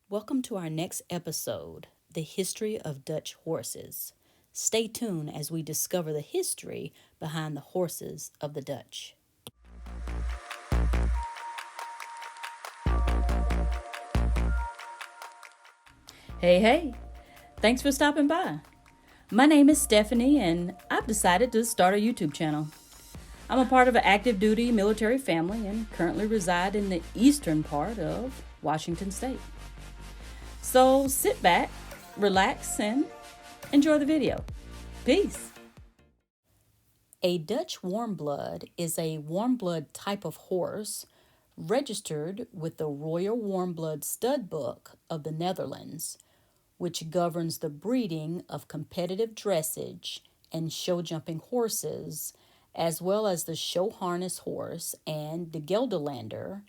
Welcome to our next episode, The History of Dutch Horses. Stay tuned as we discover the history behind the horses of the Dutch. Hey, thanks for stopping by. My name is Stephanie, and I've decided to start a YouTube channel. I'm a part of an active duty military family and currently reside in the eastern part of Washington State. So sit back, relax, and enjoy the video. Peace. A Dutch warm blood is a warm blood type of horse registered with the Royal Warm Blood Stud Book of the Netherlands, which governs the breeding of competitive dressage and show jumping horses, as well as the show harness horse and the Gelderlander,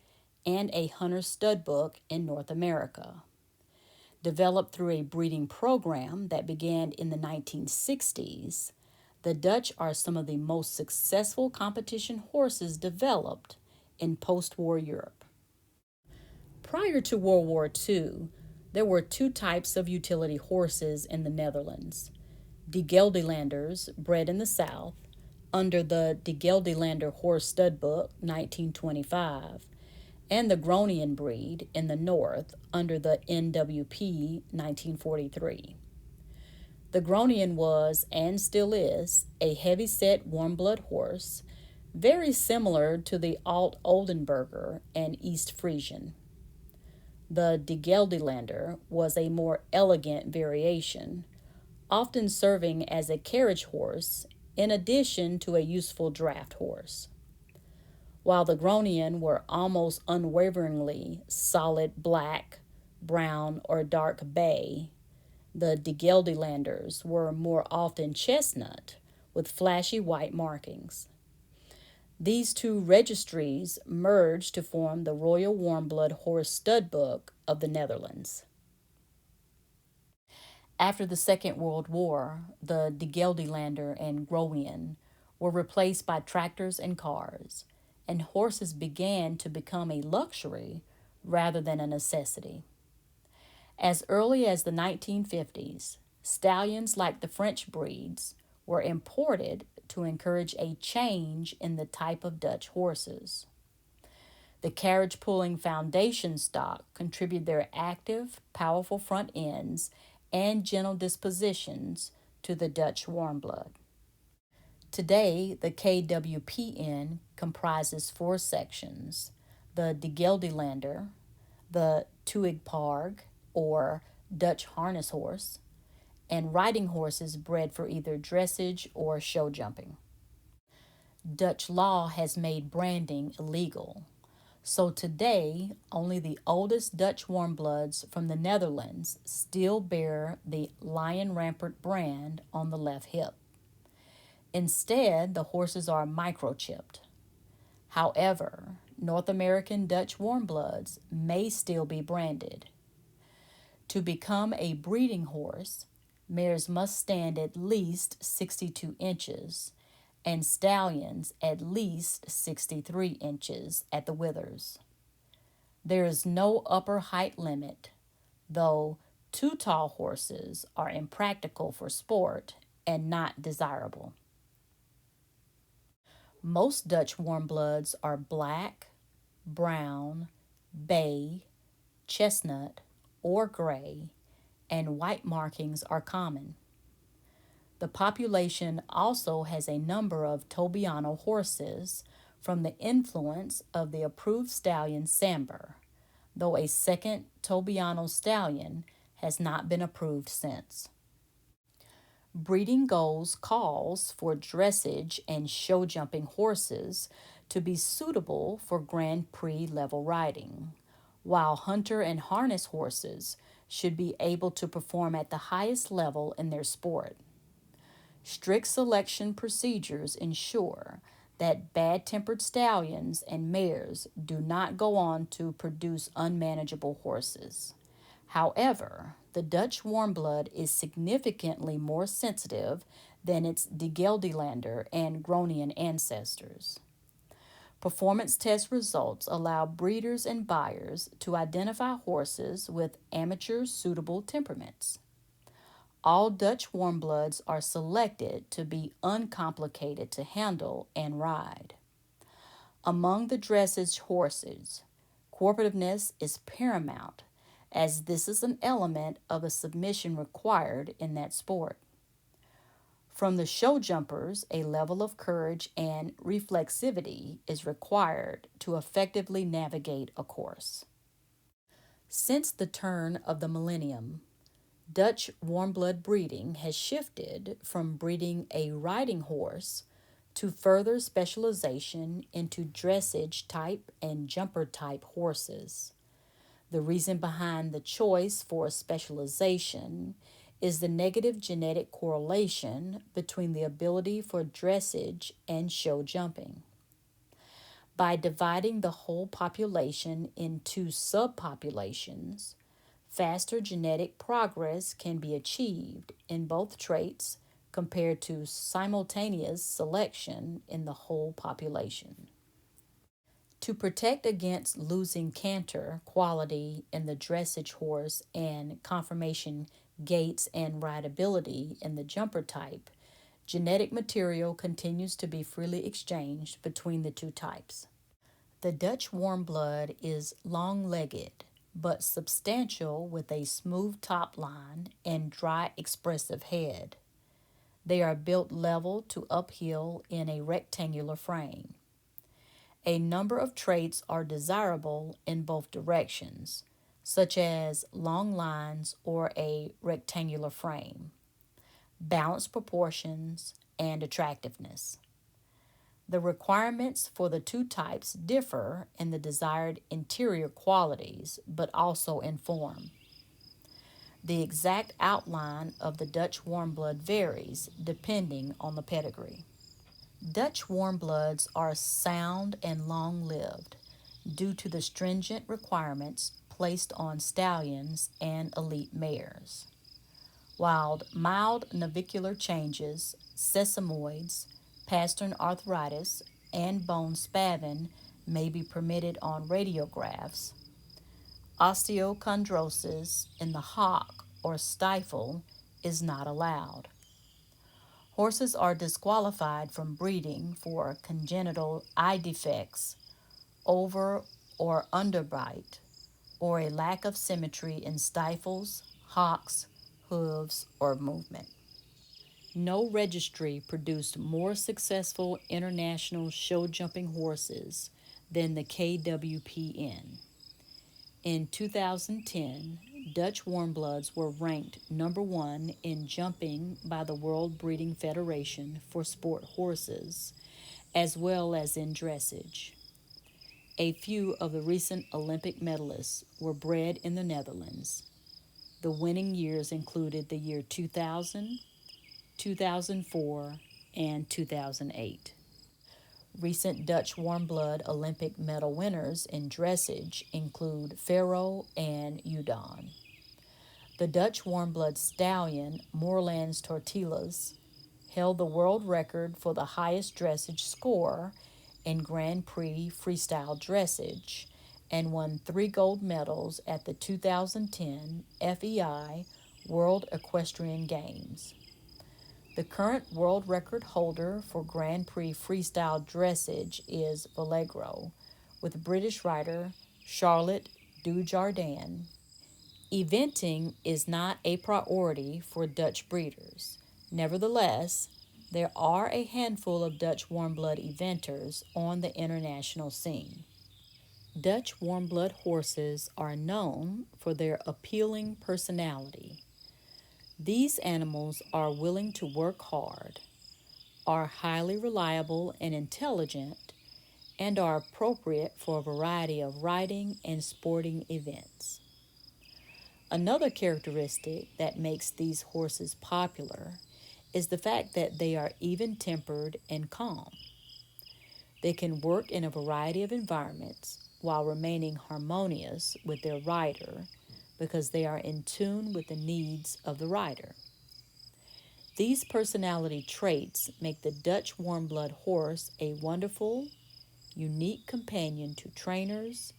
and a hunter stud book in North America. Developed through a breeding program that began in the 1960s, the Dutch are some of the most successful competition horses developed in post-war Europe. Prior to World War II, there were two types of utility horses in the Netherlands: De Gelderlanders, bred in the South, under the De Gelderlander Horse Stud Book 1925, and the Groningen breed in the North under the NWP 1943. The Groningen was, and still is, a heavy-set warm-blood horse, very similar to the Alt Oldenburger and East Frisian. The De Gelderlander was a more elegant variation, often serving as a carriage horse in addition to a useful draft horse. While the Groningen were almost unwaveringly solid black, brown, or dark bay, the De Gelderlanders were more often chestnut with flashy white markings. These two registries merged to form the Royal Warm Blood Horse Stud Book of the Netherlands. After the Second World War, the De Gelderlander and Groningen were replaced by tractors and cars, and horses began to become a luxury rather than a necessity. As early as the 1950s, stallions like the French breeds were imported to encourage a change in the type of Dutch horses. The carriage-pulling foundation stock contributed their active, powerful front ends and gentle dispositions to the Dutch warm blood. Today, the KWPN comprises four sections: the De Gelderlander, the Tuigpaard, or Dutch harness horse, and riding horses bred for either dressage or show jumping. Dutch law has made branding illegal, so today only the oldest Dutch warm bloods from the Netherlands still bear the Lion Rampart brand on the left hip. Instead, the horses are microchipped. However, North American Dutch warm bloods may still be branded. To become a breeding horse, mares must stand at least 62 inches and stallions at least 63 inches at the withers. There is no upper height limit, though too tall horses are impractical for sport and not desirable. Most Dutch warm bloods are black, brown, bay, chestnut, or gray, and white markings are common. The population also has a number of Tobiano horses from the influence of the approved stallion Samber, though a second Tobiano stallion has not been approved since. Breeding goals calls for dressage and show jumping horses to be suitable for Grand Prix level riding, while hunter and harness horses should be able to perform at the highest level in their sport. Strict selection procedures ensure that bad-tempered stallions and mares do not go on to produce unmanageable horses. However, the Dutch warm blood is significantly more sensitive than its De Gelderlander and Groningen ancestors. Performance test results allow breeders and buyers to identify horses with amateur suitable temperaments. All Dutch warm bloods are selected to be uncomplicated to handle and ride. Among the dressage horses, cooperativeness is paramount, as this is an element of the submission required in that sport. From the show jumpers, a level of courage and reflexivity is required to effectively navigate a course. Since the turn of the millennium, Dutch warm blood breeding has shifted from breeding a riding horse to further specialization into dressage type and jumper type horses. The reason behind the choice for specialization is the negative genetic correlation between the ability for dressage and show jumping. By dividing the whole population into subpopulations, faster genetic progress can be achieved in both traits compared to simultaneous selection in the whole population. To protect against losing canter quality in the dressage horse and conformation gaits and rideability in the jumper type, genetic material continues to be freely exchanged between the two types. The Dutch warm blood is long-legged but substantial with a smooth top line and dry expressive head. They are built level to uphill in a rectangular frame. A number of traits are desirable in both directions, such as long lines or a rectangular frame, balanced proportions, and attractiveness. The requirements for the two types differ in the desired interior qualities, but also in form. The exact outline of the Dutch warm blood varies depending on the pedigree. Dutch warm bloods are sound and long-lived due to the stringent requirements placed on stallions and elite mares. While mild navicular changes, sesamoids, pastern arthritis, and bone spavin may be permitted on radiographs, osteochondrosis in the hock or stifle is not allowed. Horses are disqualified from breeding for congenital eye defects, over or underbite, or a lack of symmetry in stifles, hocks, hooves, or movement. No registry produced more successful international show jumping horses than the KWPN. In 2010, Dutch warmbloods were ranked number one in jumping by the World Breeding Federation for sport horses, as well as in dressage. A few of the recent Olympic medalists were bred in the Netherlands. The winning years included the year 2000, 2004, and 2008. Recent Dutch warm blood Olympic medal winners in dressage include Faro and Udon. The Dutch warm blood stallion Moorlands Tortillas held the world record for the highest dressage score in Grand Prix freestyle dressage and won 3 gold medals at the 2010 FEI World Equestrian Games. The current world record holder for Grand Prix freestyle dressage is Vallegro, with British rider Charlotte Dujardin. Eventing is not a priority for Dutch breeders. Nevertheless, there are a handful of Dutch warm blood eventers on the international scene. Dutch warm blood horses are known for their appealing personality. These animals are willing to work hard, are highly reliable and intelligent, and are appropriate for a variety of riding and sporting events. Another characteristic that makes these horses popular is the fact that they are even-tempered and calm. They can work in a variety of environments while remaining harmonious with their rider because they are in tune with the needs of the rider. These personality traits make the Dutch warm blood horse a wonderful, unique companion to trainers,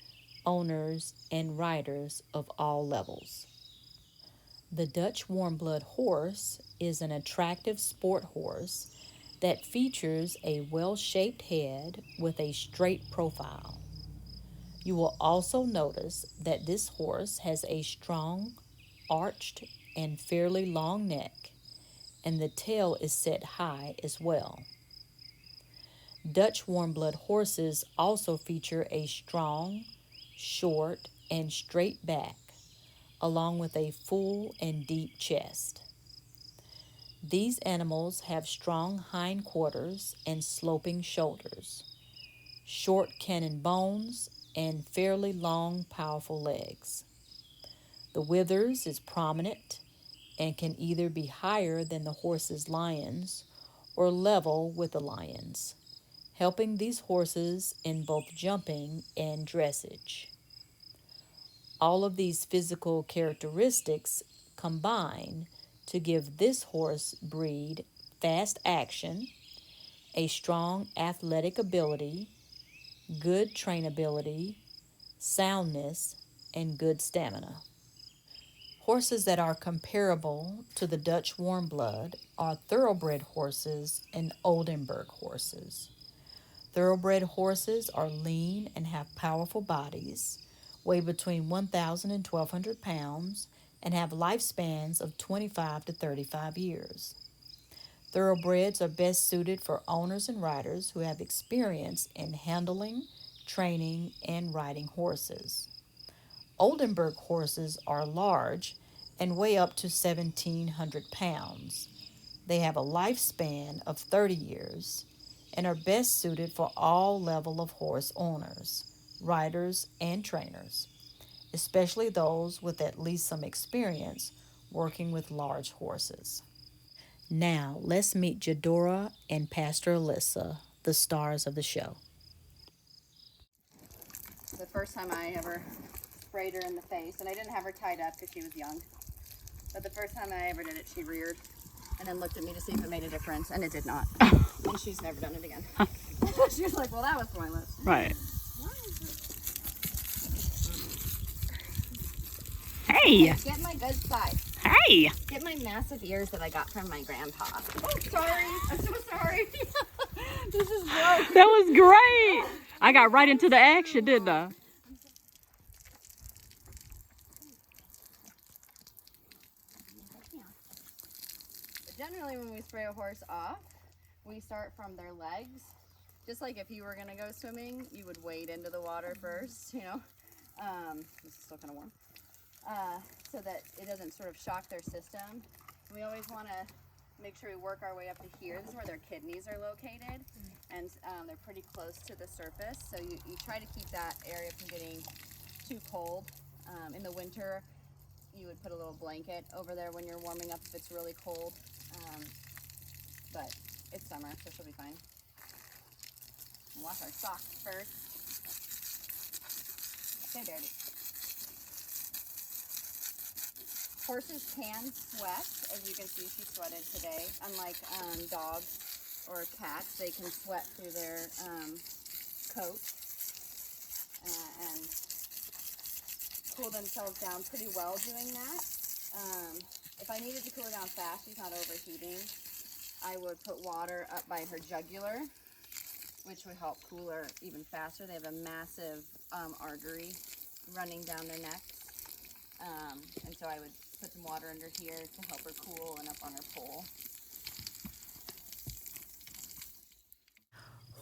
owners, and riders of all levels. The Dutch warmblood horse is an attractive sport horse that features a well-shaped head with a straight profile. You will also notice that this horse has a strong, arched, and fairly long neck, and the tail is set high as well. Dutch warmblood horses also feature a strong, short, and straight back, along with a full and deep chest. These animals have strong hindquarters and sloping shoulders, short cannon bones, and fairly long, powerful legs. The withers is prominent and can either be higher than the horse's lions or level with the lions, helping these horses in both jumping and dressage. All of these physical characteristics combine to give this horse breed fast action, a strong athletic ability, good trainability, soundness, and good stamina. Horses that are comparable to the Dutch warmblood are thoroughbred horses and Oldenburg horses. Thoroughbred horses are lean and have powerful bodies, weigh between 1,000 and 1,200 pounds, and have lifespans of 25 to 35 years. Thoroughbreds are best suited for owners and riders who have experience in handling, training, and riding horses. Oldenburg horses are large and weigh up to 1,700 pounds. They have a lifespan of 30 years and are best suited for all level of horse owners, riders, and trainers, especially those with at least some experience working with large horses. Now, let's meet Jadora and Pastor Alyssa, the stars of the show. The first time I ever sprayed her in the face, and I didn't have her tied up because she was young, but the first time I ever did it, she reared and then looked at me to see if it made a difference, and it did not. And she's never done it again. She was like, well, that was pointless. Right. Hey! Get my good side. Hey! Get my massive ears that I got from my grandpa. Oh, sorry. I'm so sorry. This is broke. That was great! I got right into the action, didn't I? But generally, when we spray a horse off, we start from their legs. Just like if you were going to go swimming, you would wade into the water first, you know. This is still kind of warm. So that it doesn't sort of shock their system. We always want to make sure we work our way up to here. This is where their kidneys are located, and they're pretty close to the surface. So you try to keep that area from getting too cold. In the winter, you would put a little blanket over there when you're warming up if it's really cold. But it's summer, so she'll be fine. We'll wash our socks first. So dirty. Horses can sweat. As you can see, she sweated today. Unlike dogs or cats, they can sweat through their coat and cool themselves down pretty well doing that. If I needed to cool her down fast, she's not overheating, I would put water up by her jugular, which would help cool her even faster. They have a massive artery running down their necks. And so I would put some water under here to help her cool and up on her pole.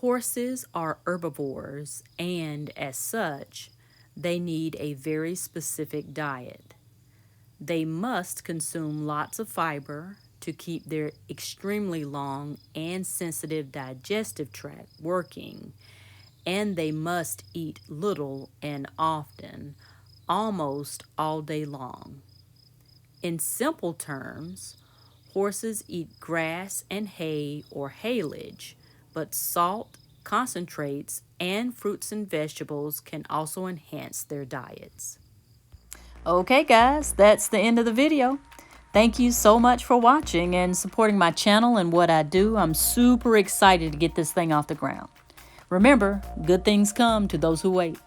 Horses are herbivores, and as such, they need a very specific diet. They must consume lots of fiber to keep their extremely long and sensitive digestive tract working, and they must eat little and often, almost all day long. In simple terms, horses eat grass and hay or haylage, but salt, concentrates, and fruits and vegetables can also enhance their diets. Okay guys, that's the end of the video. Thank you so much for watching and supporting my channel and what I do. I'm super excited to get this thing off the ground. Remember, good things come to those who wait.